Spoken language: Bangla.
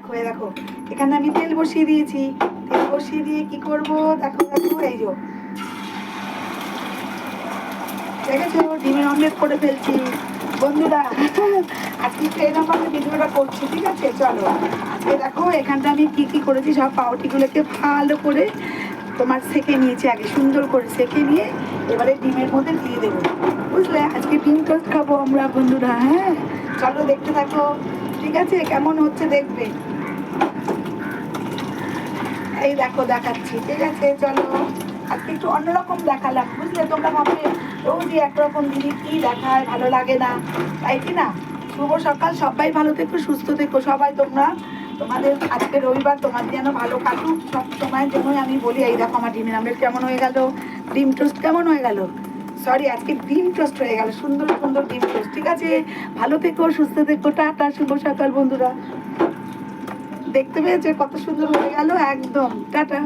দেখো এই দেখো, এখানে আমি তেল বসিয়ে দিয়েছি। তেল বসিয়ে দিয়ে কি করব, দেখো দেখো এই যে দেখেছো ডিমের অমলেট করে ফেলছি বন্ধুরা। আজকে এরকম আমি ভিডিওটা করছি, ঠিক আছে? চলো আজকে দেখো এখানটা আমি কি কি করেছি, সব পাউরুটিগুলোকে ভালো করে তোমার সেঁকে নিয়েছি, আগে সুন্দর করে সেঁকে নিয়ে এবারে ডিমের মধ্যে দিয়ে দেবো, বুঝলে? আজকে ডিম টোস্ট খাবো আমরা বন্ধুরা। হ্যাঁ চলো দেখতে থাকো, ঠিক আছে? কেমন হচ্ছে দেখবে। এই দেখো দেখাচ্ছি, ঠিক আছে? চলো আজকে একটু অন্যরকম দেখালাম, বুঝলে? তোমরা ভাববে রোজই একরকম জিনিস কি দেখায়, ভালো লাগে না, তাই কি না? শুভ সকাল, সবাই ভালো থেকো, সুস্থ থেকো সবাই তোমরা। তোমাদের আজকে রবিবার, তোমাদের যেন ভালো কাটুক সব সময়ের জন্যই আমি বলি। এই দেখো আমার ডিমের আমলেট কেমন হয়ে গেল, ডিম টোস্ট কেমন হয়ে গেল, সরি আজকে ডিম টোস্ট হয়ে গেল, সুন্দর সুন্দর ডিম টোস্ট, ঠিক আছে? ভালো থেকো, সুস্থ থেকো, টাটা, শুভ সকাল বন্ধুরা। দেখতে পেয়েছে কত সুন্দর হয়ে গেল, একদম টাটা।